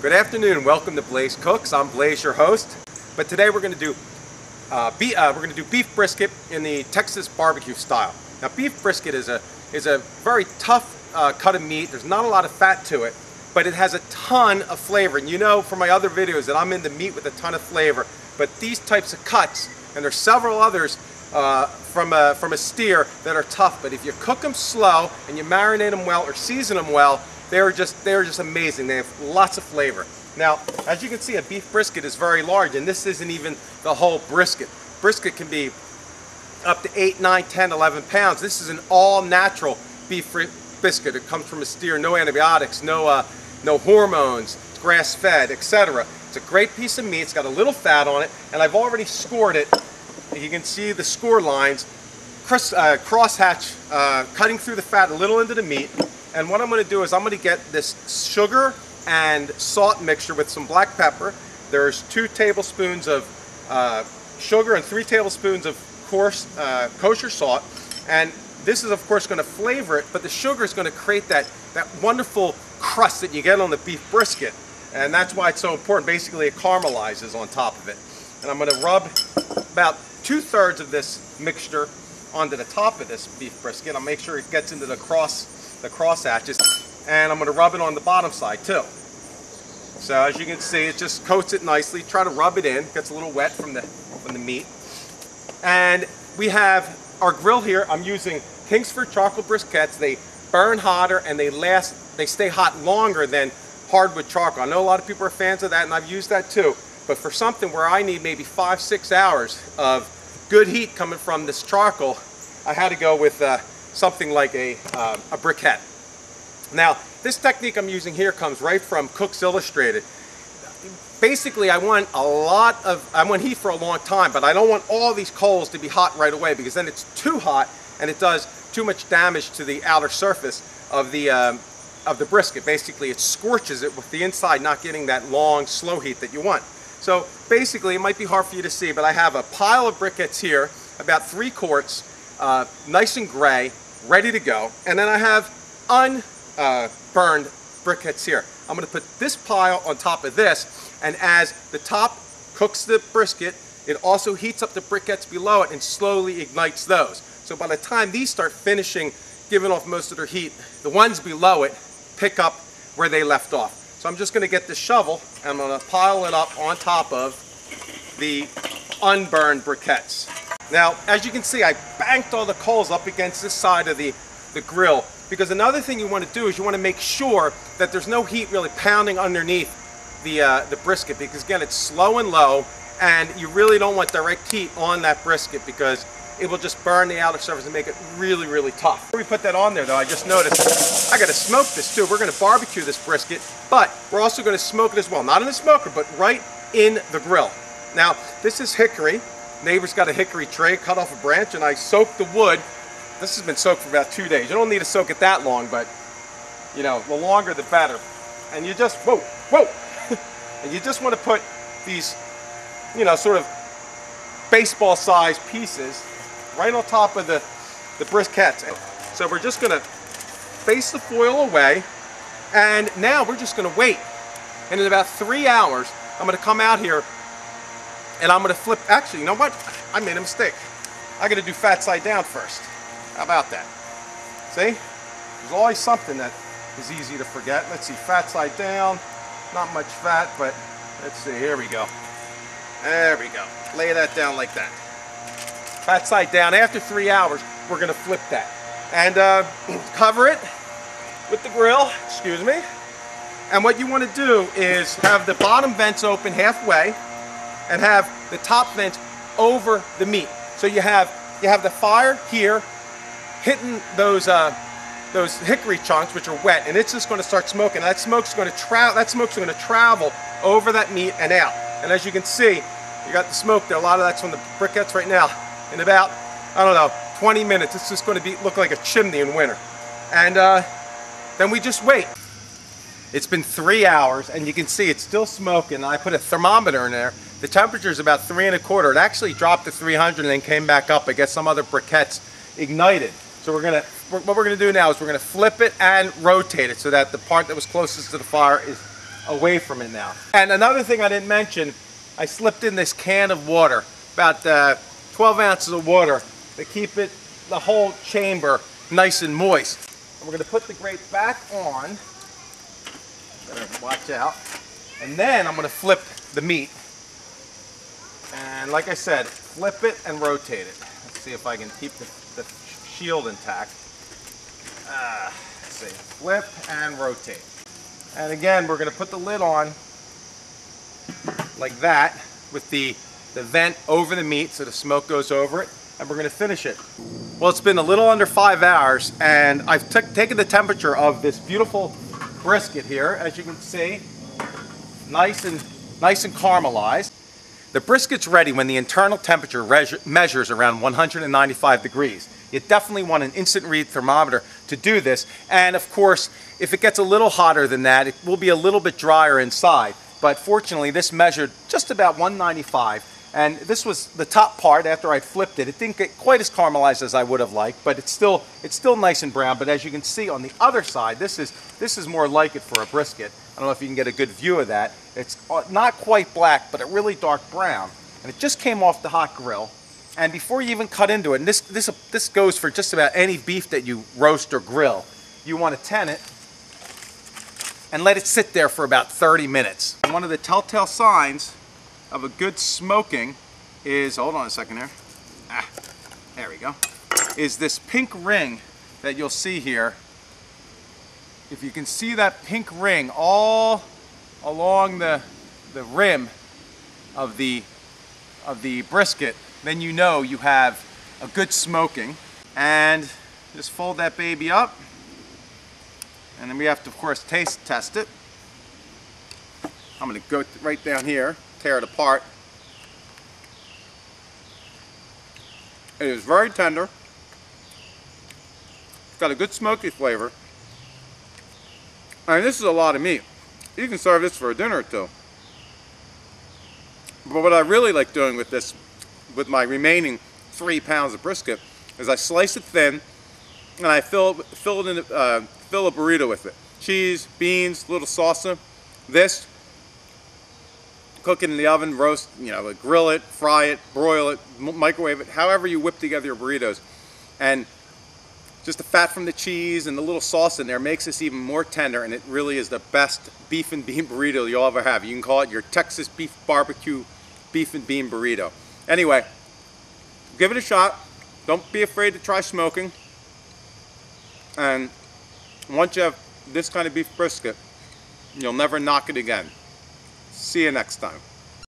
Good afternoon, welcome to Blaise Cooks. I'm Blaise, your host. But today we're going to do beef brisket in the Texas barbecue style. Now, beef brisket is a very tough cut of meat. There's not a lot of fat to it, but it has a ton of flavor. And you know from my other videos that I'm into meat with a ton of flavor. But these types of cuts, and there's several others from a steer that are tough. But if you cook them slow and you marinate them well or season them well, they're just amazing. They have lots of flavor. Now, as you can see, a beef brisket is very large, and this isn't even the whole brisket. Brisket can be up to 8, 9, 10, 11 pounds. This is an all-natural beef brisket. It comes from a steer, no antibiotics, no hormones, it's grass-fed, etc. It's a great piece of meat. It's got a little fat on it, and I've already scored it. You can see the score lines, crosshatch, cutting through the fat a little into the meat. And what I'm going to do is I'm going to get this sugar and salt mixture with some black pepper. There's 2 tablespoons of sugar and 3 tablespoons of coarse kosher salt. And this is of course going to flavor it, but the sugar is going to create that wonderful crust that you get on the beef brisket. And that's why it's so important. Basically it caramelizes on top of it. And I'm going to rub about 2/3 of this mixture onto the top of this beef brisket. I'll make sure it gets into the cross hatches, and I'm going to rub it on the bottom side too. So as you can see, it just coats it nicely. Try to rub it in. It gets a little wet from the meat. And we have our grill here. I'm using Kingsford charcoal briskets. They burn hotter and they stay hot longer than hardwood charcoal. I know a lot of people are fans of that, and I've used that too. But for something where I need maybe 5-6 hours of good heat coming from this charcoal, I had to go with something like a briquette. Now, this technique I'm using here comes right from Cooks Illustrated. Basically, I want heat for a long time, but I don't want all these coals to be hot right away, because then it's too hot and it does too much damage to the outer surface of the brisket. Basically, it scorches it with the inside not getting that long, slow heat that you want. So basically, it might be hard for you to see, but I have a pile of briquettes here, about 3 quarts, nice and gray, ready to go. And then I have unburned briquettes here. I'm going to put this pile on top of this, and as the top cooks the brisket, it also heats up the briquettes below it and slowly ignites those. So by the time these start finishing, giving off most of their heat, the ones below it pick up where they left off. So I'm just going to get the shovel and I'm going to pile it up on top of the unburned briquettes. Now, as you can see, I banked all the coals up against this side of the grill, because another thing you want to do is you want to make sure that there's no heat really pounding underneath the brisket, because again, it's slow and low, and you really don't want direct heat on that brisket because it will just burn the outer surface and make it really, really tough. Before we put that on there though, I just noticed I got to smoke this too. We're going to barbecue this brisket, but we're also going to smoke it as well. Not in the smoker, but right in the grill. Now, this is hickory. Neighbor's got a hickory tray, cut off a branch, and I soaked the wood. This has been soaked for about 2 days. You don't need to soak it that long, but you know, the longer the better. And you just, whoa, and you just want to put these, you know, sort of baseball-sized pieces right on top of the briskets. So we're just going to face the foil away, and now we're just going to wait. And in about 3 hours, I'm going to come out here and I'm going to flip. Actually, you know what? I made a mistake. I got to do fat side down first. How about that? See? There's always something that is easy to forget. Let's see, fat side down. Not much fat, but let's see. Here we go. There we go. Lay that down like that. Fat side down. After 3 hours, we're going to flip that. And cover it with the grill. Excuse me. And what you want to do is have the bottom vents open halfway and have the top vents over the meat. So you have the fire here hitting those hickory chunks, which are wet, and it's just going to start smoking. That smoke's going to travel over that meat and out. And as you can see, you got the smoke there. A lot of that's from the briquettes right now. In about, I don't know, 20 minutes, it's just going to look like a chimney in winter. And then we just wait. It's been 3 hours, and you can see it's still smoking. I put a thermometer in there. The temperature is about 3 1/4. It actually dropped to 300 and then came back up. I guess some other briquettes ignited. So what we're gonna do now is we're gonna flip it and rotate it so that the part that was closest to the fire is away from it now. And another thing I didn't mention, I slipped in this can of water, about 12 ounces of water, to keep it, the whole chamber, nice and moist. And we're going to put the grate back on. Better watch out. And then I'm going to flip the meat. And like I said, flip it and rotate it. Let's see if I can keep the shield intact. Let's see, flip and rotate. And again, we're going to put the lid on like that with the vent over the meat so the smoke goes over it, and we're going to finish it. Well, it's been a little under 5 hours, and I've taken the temperature of this beautiful brisket here, as you can see, nice and caramelized. The brisket's ready when the internal temperature measures around 195 degrees. You definitely want an instant read thermometer to do this, and of course, if it gets a little hotter than that, it will be a little bit drier inside. But fortunately, this measured just about 195, and this was the top part after I flipped it. It didn't get quite as caramelized as I would have liked, but it's still nice and brown. But as you can see on the other side, this is more like it for a brisket. I don't know if you can get a good view of that. It's not quite black, but a really dark brown, and it just came off the hot grill. And before you even cut into it, and this goes for just about any beef that you roast or grill, you want to tin it and let it sit there for about 30 minutes. And one of the telltale signs of a good smoking is, hold on a second there, there we go, is this pink ring that you'll see here. If you can see that pink ring all along the rim of the brisket, then you know you have a good smoking. And just fold that baby up, and then we have to, of course, taste test it. I'm going to go right down here, tear it apart. It is very tender. It's got a good smoky flavor. I mean, this is a lot of meat. You can serve this for a dinner or two. But what I really like doing with this, with my remaining 3 pounds of brisket, is I slice it thin, and I fill a burrito with it. Cheese, beans, little salsa. This, cook it in the oven, roast, grill it, fry it, broil it, microwave it, however you whip together your burritos. And just the fat from the cheese and the little sauce in there makes this even more tender, and it really is the best beef and bean burrito you'll ever have. You can call it your Texas beef barbecue beef and bean burrito. Anyway, give it a shot. Don't be afraid to try smoking. And once you have this kind of beef brisket, you'll never knock it again. See you next time.